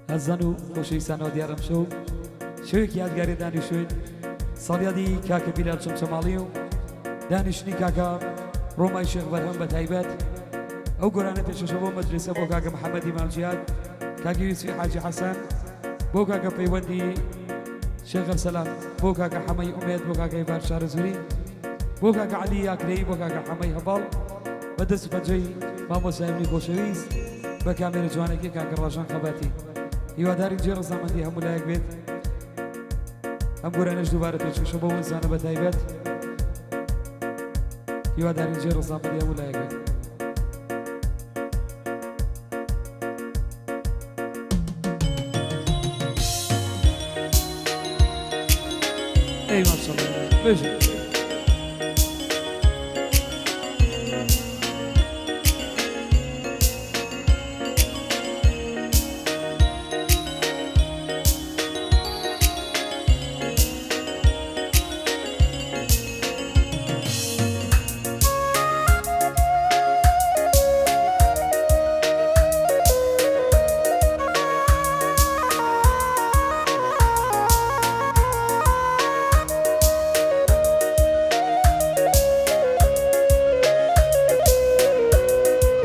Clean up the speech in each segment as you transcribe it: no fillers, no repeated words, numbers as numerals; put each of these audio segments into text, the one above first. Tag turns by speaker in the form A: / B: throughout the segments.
A: هزانو خوشی سنو دیارم شو که یادگاری دانشوین سالیادی کاک بیرال شمشمالیو دانشنی کاکا رومای شیخ برهم بتایبت او قرآن پیشش بو مدرسه بو کاک محمد امام جیاد کاک یوسفی حاجی حسن بو کاک پیوندی شیخ السلام بو کاک حمی امید بو کاک ایفار شارزوری بو کاک علی اکری بو کاک حمی هبال بدس فجی مامو سایمنی بوشویز بكامير جوانكي كاك الرجان خباتي هیواداری جێڕ زامەندی هەموو لایەک بێت ئەم گۆرانەش دووبارە پێشکەشە بۆ وەنزانە بە تایبەت هیواداری جێڕ زامەندی هەموو لایەک بێت ئەی ماشەڵڵا بێژە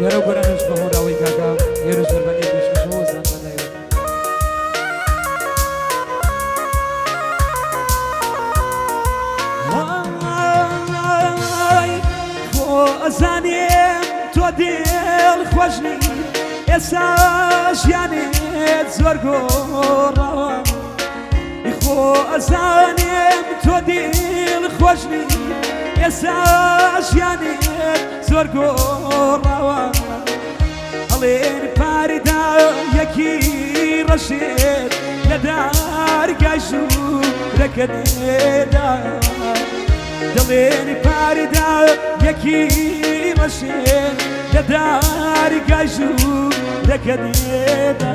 A: دیارە گۆرانش بە هۆراوەی کاکا هێرش دەربەنی پێشکەشەوە زان بەدایە خۆ ئەزانێم تۆ دێڵ خۆشنی ئێستا ژیانێت زۆر گۆڕاوە خۆ ئەزانێم تۆ دێڵ خۆشنی ئێستا ژیانێت زۆر گۆڕاوە هەڵێن پارێدا یەکی ڕەشێت لە دارگای ژوورەکەتێدا دڵێن پارێدا یەکی ڕەشێت لە دارگای ژوورەکەتێدا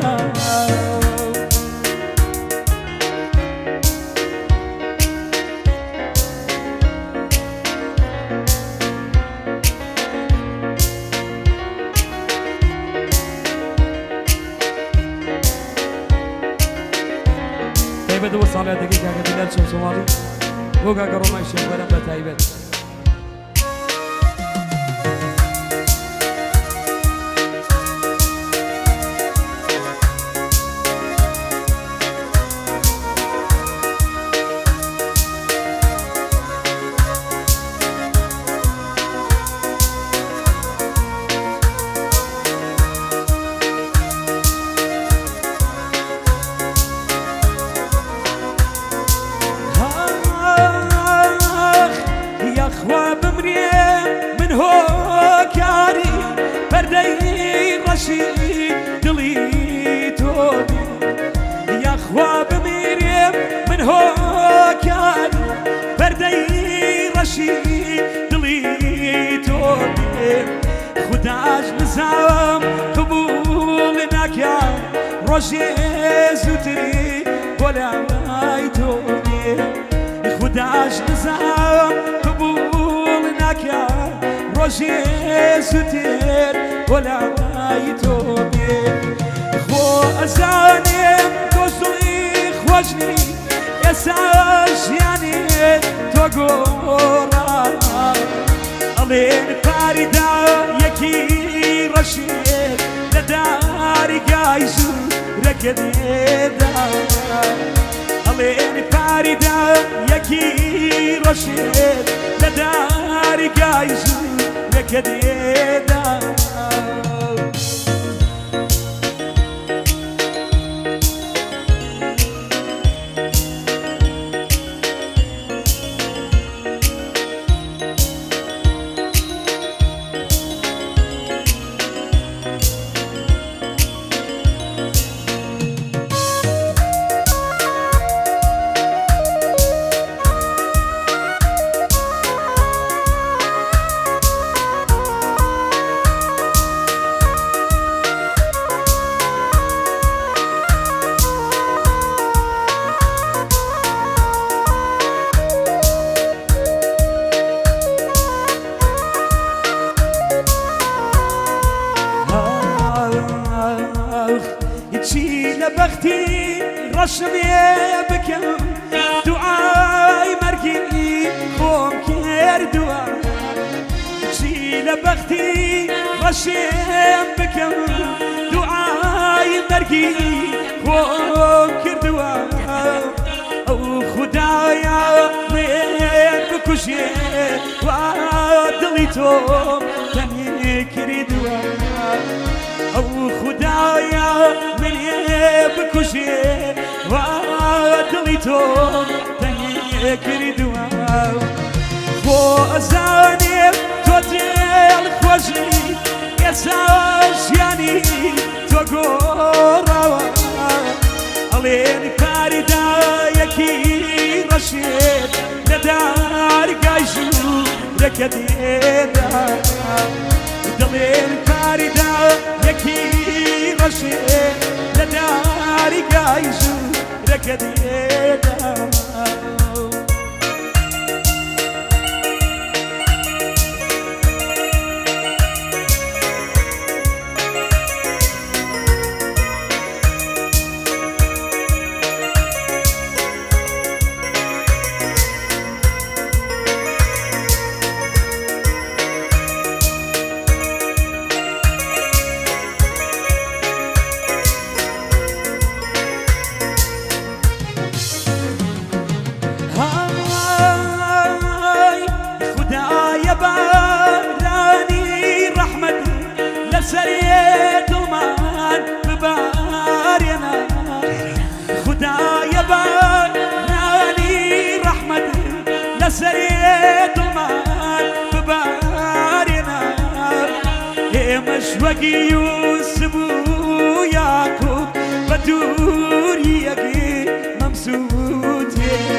A: بدو صالح دقيقة قبل الشم صومالي بوقا قرما الشيخ ورم بتايبت دڵی تۆبی یاخوا بمیرێم من هۆکار بەردەی ڕەشی دڵی تۆبی خوداش نزام قبول ناکە ڕۆژێ زووتری بۆ لای تۆبی خوداش نزام قبول ناکە ڕۆژێ زووتر بۆ لای تۆبێ خۆ ئەزانێم دۆزڵی خۆشنی ئێستا ژیانێت تۆ گۆڕا ئەڵێن پارێدا یەکی ڕەشێت لە دارگای ژوورەکەتێدا ئەڵێن پارێدا یەکی ڕەشێت لە دارگای ژوورەکەتێدا لبختي رشمي بكم دعاي مرقي خوم كردوا شي لبختي رشم بكم دعاي مرقي خوم كردوا او خدايا من بكوشي وادليتو تني كردوا او خدايا من بكوشي وادليتو تني كردوا بو ازاني توتيل خوشي يساش يعني تقورا عليني كاردا يكي رشيد ندار قايشو ركديدا دلين كاردا يكي رشيد ندار قايشو ركديدا سريت المان ببارينا خدايا باراني رحمة لسريت المان ببارينا مشوقي يوسف ويعقوب بدوري يقي ممسوتين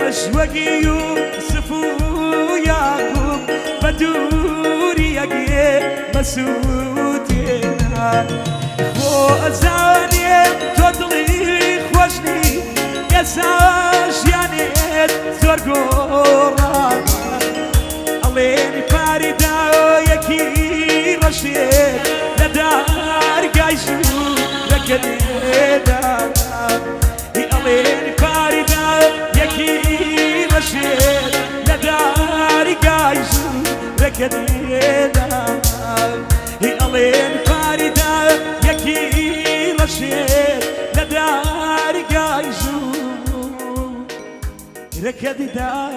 A: مشوقي يوسف ويعقوب بدوري يقي مسوتينا خوزاني تطلي خوشني يساش يعني زرقورا عليني فاردا يكي رشيد لدار قايشو ركديدا عليني فاردا يكي رشيد لدار قايشو ركديدا علين فاردا يكي رشيد لدار قايشو ركديدا